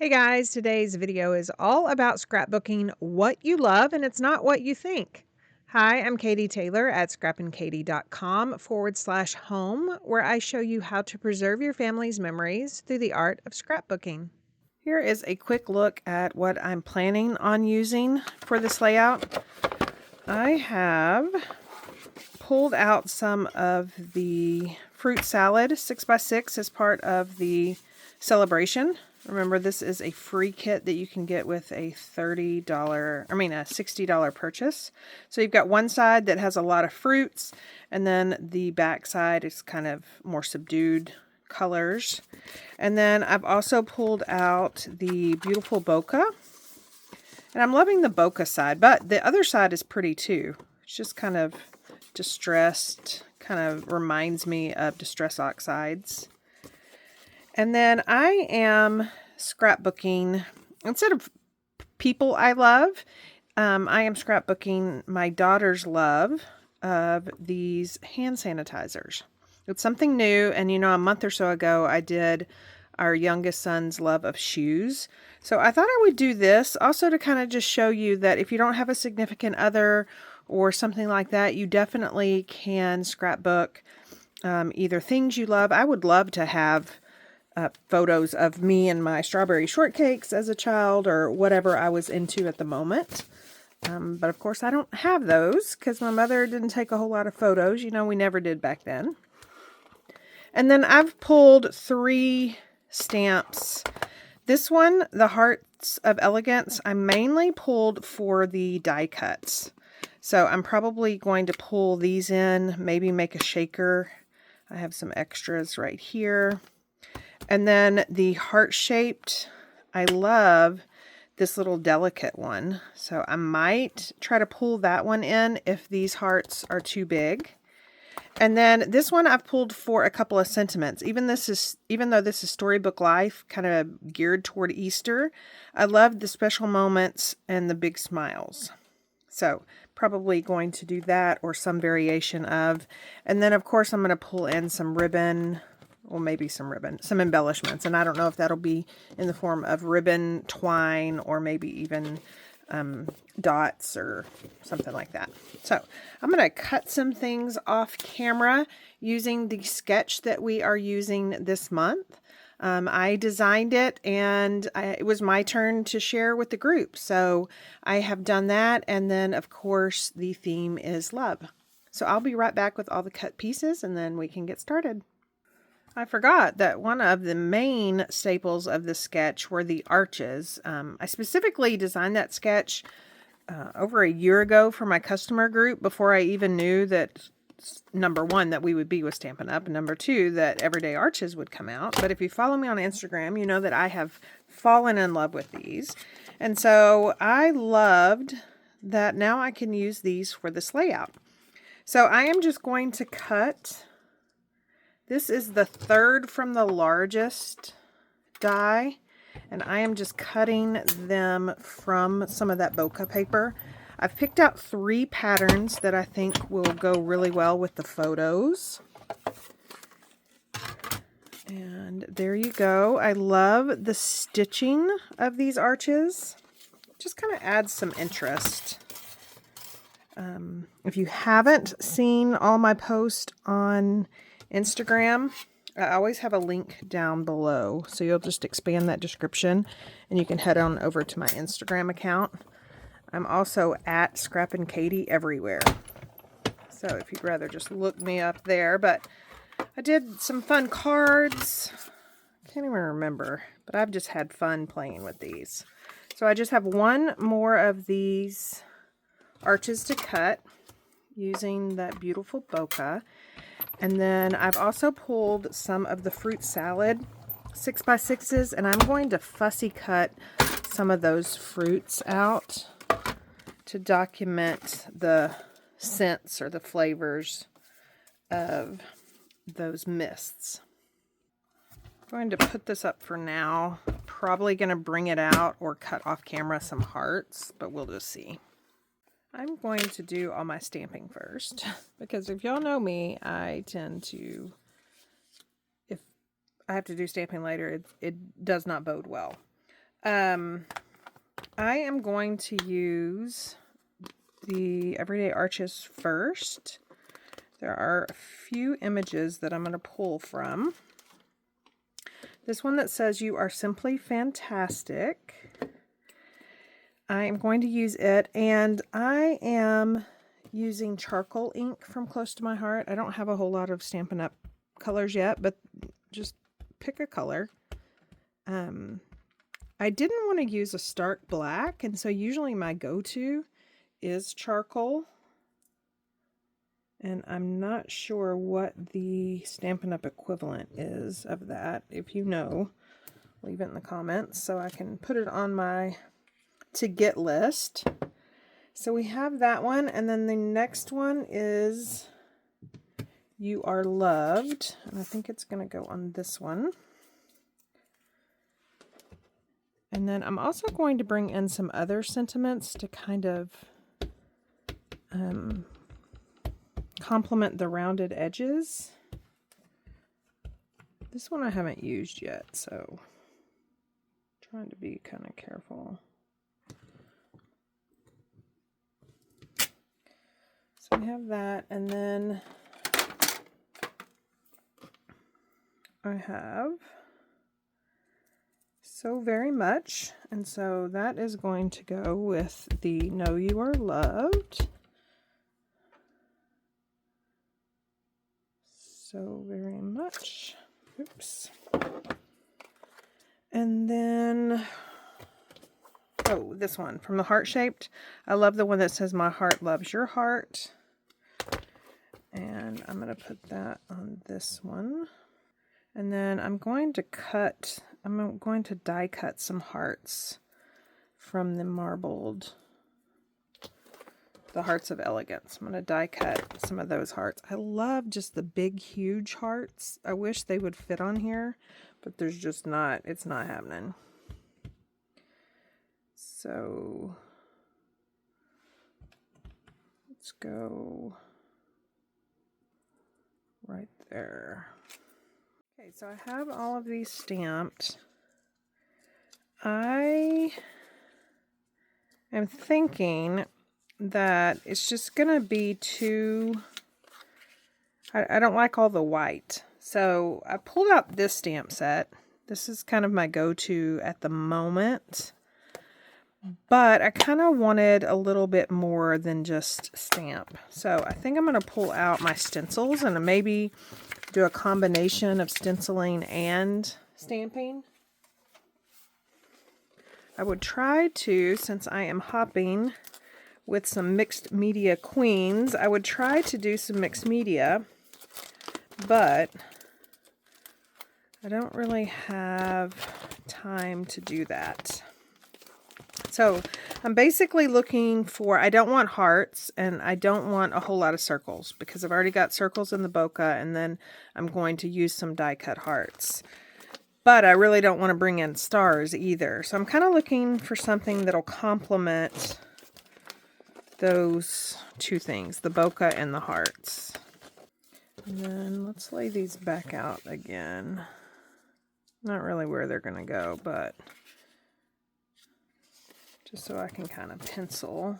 Hey guys, today's video is all about scrapbooking what you love and it's not what you think. Hi, I'm Katie Taylor at scrappinkaty.com/home, where I show you how to preserve your family's memories through the art of scrapbooking. Here is a quick look at what I'm planning on using for this layout. I have pulled out some of the fruit salad 6x6 as part of the celebration. Remember, this is a free kit that you can get with a $60 purchase. So you've got one side that has a lot of fruits, and then the back side is kind of more subdued colors. And then I've also pulled out the beautiful bokeh. And I'm loving the bokeh side, but the other side is pretty too. It's just kind of distressed, kind of reminds me of Distress Oxides. And then I am scrapbooking, instead of people I love, I am scrapbooking my daughter's love of these hand sanitizers. It's something new, and a month or so ago I did our youngest son's love of shoes. So I thought I would do this also to kind of just show you that if you don't have a significant other or something like that, you definitely can scrapbook either things you love. I would love to have photos of me and my strawberry shortcakes as a child or whatever I was into at the moment. But of course I don't have those because my mother didn't take a whole lot of photos. We never did back then. And then I've pulled 3 stamps. This one, the Hearts of Elegance, I mainly pulled for the die cuts. So I'm probably going to pull these in, maybe make a shaker. I have some extras right here. And then the heart-shaped, I love this little delicate one. So I might try to pull that one in if these hearts are too big. And then this one I've pulled for a couple of sentiments. Even though this is Storybook Life, kind of geared toward Easter, I love the special moments and the big smiles. So probably going to do that or some variation of. And then of course I'm going to pull in some ribbon, or maybe some embellishments. And I don't know if that'll be in the form of ribbon, twine, or maybe even dots or something like that. So I'm going to cut some things off camera using the sketch that we are using this month. I designed it, and it was my turn to share with the group. So I have done that, and then of course the theme is love. So I'll be right back with all the cut pieces, and then we can get started. I forgot that one of the main staples of the sketch were the arches. I specifically designed that sketch over a year ago for my customer group before I even knew that, number one, that we would be with Stampin' Up, and number two, that everyday arches would come out. But if you follow me on Instagram, you know that I have fallen in love with these. And so I loved that now I can use these for this layout. So I am just going to cut. This is the third from the largest die, and I am just cutting them from some of that bokeh paper. I've picked out 3 patterns that I think will go really well with the photos. And there you go. I love the stitching of these arches. Just kind of adds some interest. If you haven't seen all my posts on Instagram, I always have a link down below, so you'll just expand that description and you can head on over to my Instagram account. I'm also at scrappinkaty everywhere, so if you'd rather just look me up there. But I did some fun cards. Can't even remember, but I've just had fun playing with these. So I just have one more of these arches to cut using that beautiful bokeh. And then I've also pulled some of the fruit salad 6x6s, and I'm going to fussy cut some of those fruits out to document the scents or the flavors of those mists. I'm going to put this up for now. Probably going to bring it out or cut off camera some hearts, but we'll just see. I'm going to do all my stamping first, because if y'all know me, I tend to, if I have to do stamping later, it does not bode well. I am going to use the Everyday Arches first. There are a few images that I'm going to pull from. This one that says "You are simply fantastic." I am going to use it, and I am using charcoal ink from Close to My Heart. I don't have a whole lot of Stampin' Up! Colors yet, but just pick a color. I didn't want to use a stark black, and so usually my go-to is charcoal. And I'm not sure what the Stampin' Up! Equivalent is of that. If you know, leave it in the comments so I can put it on my to-get list. So we have that one, and then the next one is You Are Loved, and I think it's going to go on this one. And then I'm also going to bring in some other sentiments to kind of complement the rounded edges. This one I haven't used yet, so I'm trying to be kind of careful. So we have that, and then I have So Very Much, and so that is going to go with the Know You Are Loved. So Very Much. Oops. And then, oh, this one from the Heart Shaped. I love the one that says My Heart Loves Your Heart. And I'm going to put that on this one. And then I'm going to die cut some hearts from the marbled, the Hearts of Elegance. I'm going to die cut some of those hearts. I love just the big, huge hearts. I wish they would fit on here, but there's just not, it's not happening. So let's go right there. Okay, so I have all of these stamped. I am thinking that it's just going to be too, I don't like all the white. So I pulled out this stamp set. This is kind of my go-to at the moment. But I kind of wanted a little bit more than just stamp. So I think I'm going to pull out my stencils and maybe do a combination of stenciling and stamping. I would try to, since I am hopping with some mixed media queens, I would try to do some mixed media, but I don't really have time to do that. So I'm basically looking for, I don't want hearts and I don't want a whole lot of circles because I've already got circles in the bokeh, and then I'm going to use some die cut hearts. But I really don't want to bring in stars either. So I'm kind of looking for something that'll complement those two things, the bokeh and the hearts. And then let's lay these back out again. Not really where they're going to go, but just so I can kind of pencil.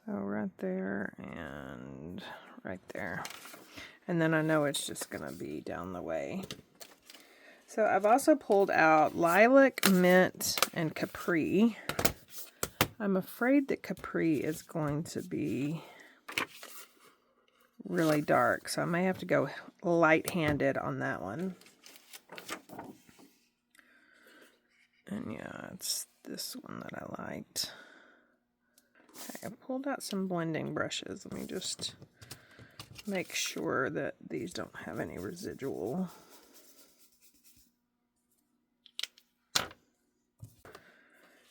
So right there and right there. And then I know it's just going to be down the way. So I've also pulled out Lilac, Mint, and Capri. I'm afraid that Capri is going to be really dark, so I may have to go light-handed on that one. And yeah, it's this one that I liked. Okay, I pulled out some blending brushes. Let me just make sure that these don't have any residual.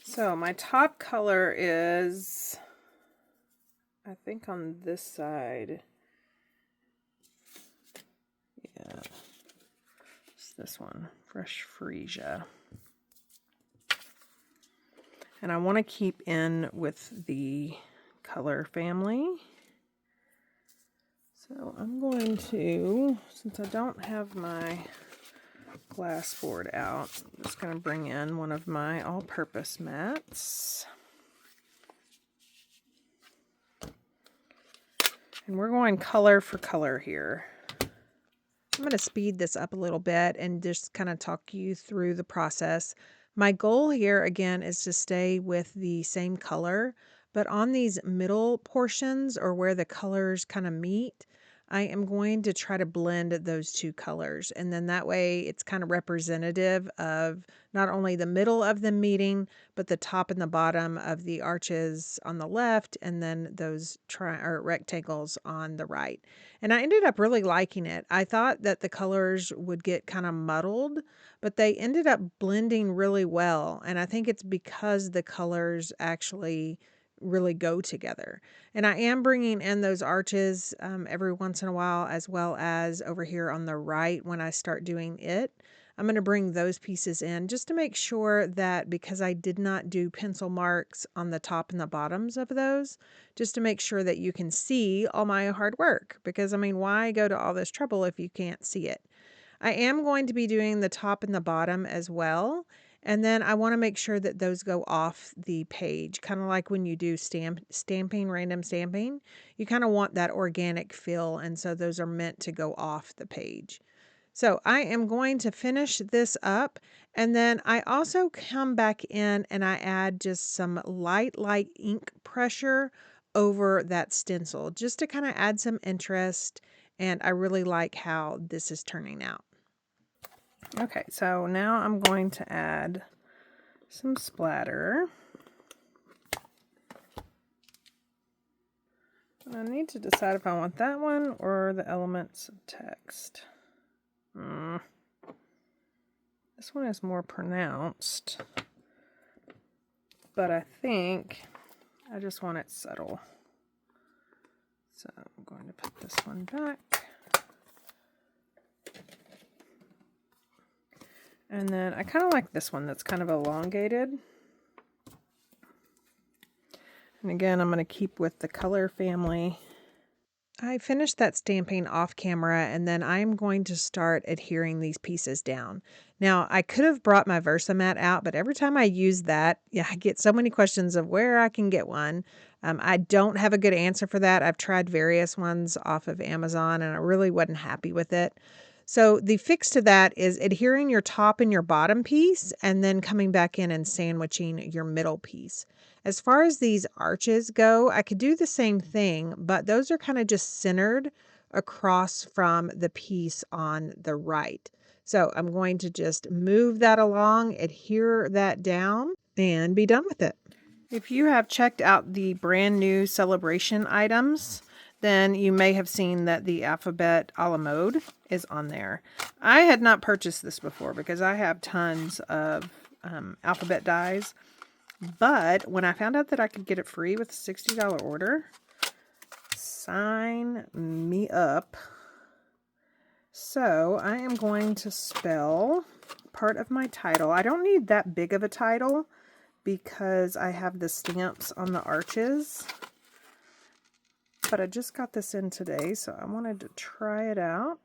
So my top color is, I think on this side, yeah, it's this one, Fresh Freesia. And I want to keep in with the color family. So I'm going to, since I don't have my glass board out. I'm just going to bring in one of my all-purpose mats. And we're going color for color here. I'm going to speed this up a little bit and just kind of talk you through the process. My goal here, again, is to stay with the same color, but on these middle portions or where the colors kind of meet, I am going to try to blend those two colors. And then that way it's kind of representative of not only the middle of the meeting, but the top and the bottom of the arches on the left, and then those rectangles on the right. And I ended up really liking it. I thought that the colors would get kind of muddled, but they ended up blending really well. And I think it's because the colors actually really go together. And I am bringing in those arches every once in a while, as well as over here on the right when I start doing it. I'm going to bring those pieces in just to make sure that, because I did not do pencil marks on the top and the bottoms of those, just to make sure that you can see all my hard work. Because, I mean, why go to all this trouble if you can't see it? I am going to be doing the top and the bottom as well. And then I want to make sure that those go off the page, kind of like when you do stamping, random stamping. You kind of want that organic feel, and so those are meant to go off the page. So I am going to finish this up, and then I also come back in and I add just some light ink pressure over that stencil, just to kind of add some interest, and I really like how this is turning out. Okay, so now I'm going to add some splatter. And I need to decide if I want that one or the elements of text. This one is more pronounced, but I think I just want it subtle. So I'm going to put this one back. And then I kind of like this one that's kind of elongated. And again, I'm going to keep with the color family. I finished that stamping off camera, and then I'm going to start adhering these pieces down. Now, I could have brought my Versamat out, but every time I use that, I get so many questions of where I can get one. I don't have a good answer for that. I've tried various ones off of Amazon, and I really wasn't happy with it. So the fix to that is adhering your top and your bottom piece, and then coming back in and sandwiching your middle piece. As far as these arches go, I could do the same thing, but those are kind of just centered across from the piece on the right. So I'm going to just move that along, adhere that down, and be done with it. If you have checked out the brand new celebration items, then you may have seen that the alphabet a la mode is on there. I had not purchased this before because I have tons of alphabet dies. But when I found out that I could get it free with a $60 order, sign me up. So I am going to spell part of my title. I don't need that big of a title because I have the stamps on the arches. But I just got this in today, so I wanted to try it out.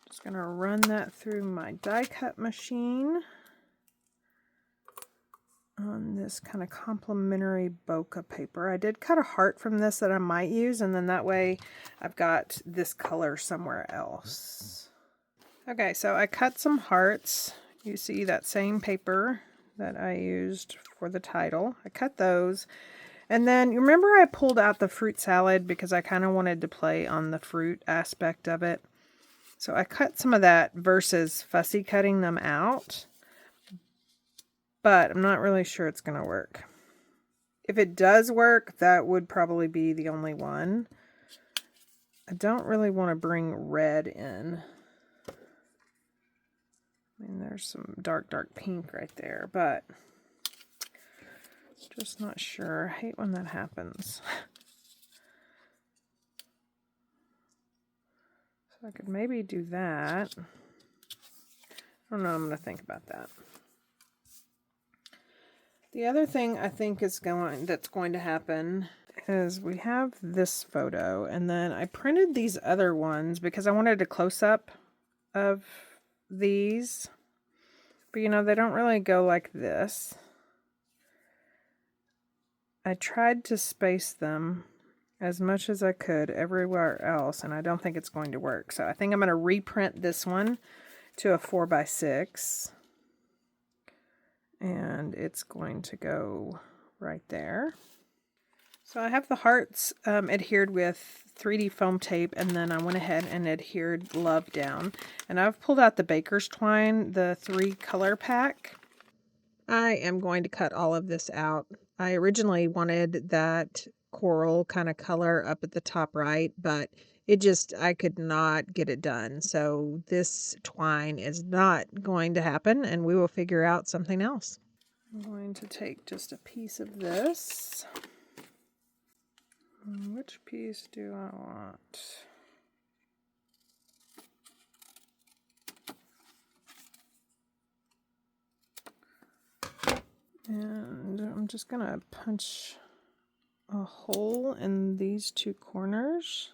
Just going to run that through my die cut machine on this kind of complimentary bokeh paper. I did cut a heart from this that I might use, and then that way I've got this color somewhere else. Okay, so I cut some hearts. You see that same paper that I used for the title. I cut those. And then you remember I pulled out the fruit salad because I kind of wanted to play on the fruit aspect of it. So I cut some of that versus fussy cutting them out. But I'm not really sure it's going to work. If it does work, that would probably be the only one. I don't really want to bring red in. I mean, there's some dark pink right there, but just not sure. I hate when that happens. So I could maybe do that. I don't know. I'm going to think about that. The other thing I think that's going to happen is we have this photo, and then I printed these other ones because I wanted a close-up of these, but you know, they don't really go like this. I tried to space them as much as I could everywhere else, and I don't think it's going to work. So I think I'm going to reprint this one to a 4x6, and it's going to go right there. So I have the hearts adhered with 3D foam tape, and then I went ahead and adhered love down. And I've pulled out the baker's twine, the 3 color pack. I am going to cut all of this out. I originally wanted that coral kind of color up at the top right, but I could not get it done. So this twine is not going to happen, and we will figure out something else. I'm going to take just a piece of this. Which piece do I want? And I'm just going to punch a hole in these 2 corners.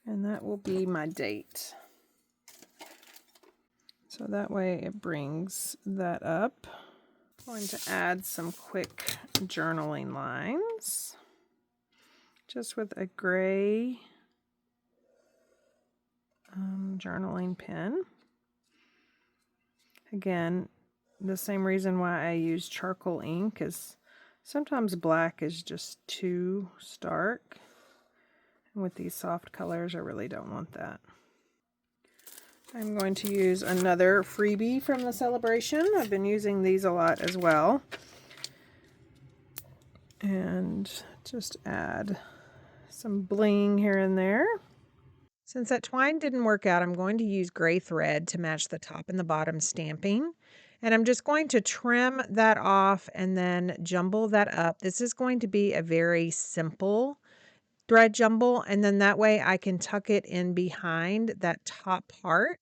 And that will be my date. So that way it brings that up. I'm going to add some quick journaling lines. Just with a gray journaling pen. Again, the same reason why I use charcoal ink is sometimes black is just too stark. And with these soft colors, I really don't want that. I'm going to use another freebie from the celebration. I've been using these a lot as well. And just add some bling here and there. Since that twine didn't work out, I'm going to use gray thread to match the top and the bottom stamping. And I'm just going to trim that off and then jumble that up. This is going to be a very simple thread jumble, and then that way I can tuck it in behind that top part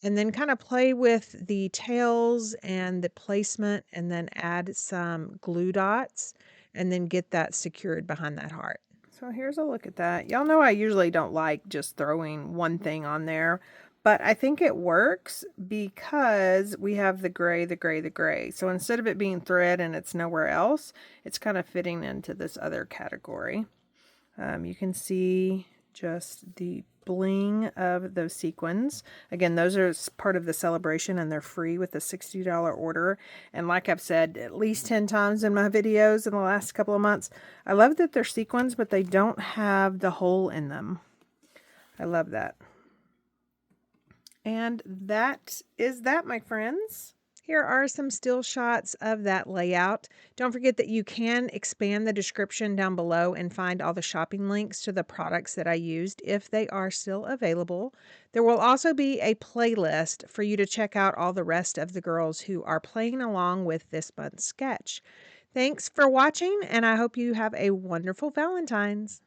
and then kind of play with the tails and the placement and then add some glue dots and then get that secured behind that heart. So here's a look at that. Y'all know I usually don't like just throwing one thing on there, but I think it works because we have the gray, the gray, the gray. So instead of it being thread and it's nowhere else, it's kind of fitting into this other category. You can see just the bling of those sequins. Again, those are part of the celebration and they're free with a $60 order. And like I've said at least 10 times in my videos in the last couple of months, I love that they're sequins, but they don't have the hole in them. I love that. And that is that, my friends. Here are some still shots of that layout. Don't forget that you can expand the description down below and find all the shopping links to the products that I used if they are still available. There will also be a playlist for you to check out all the rest of the girls who are playing along with this month's sketch. Thanks for watching, and I hope you have a wonderful Valentine's.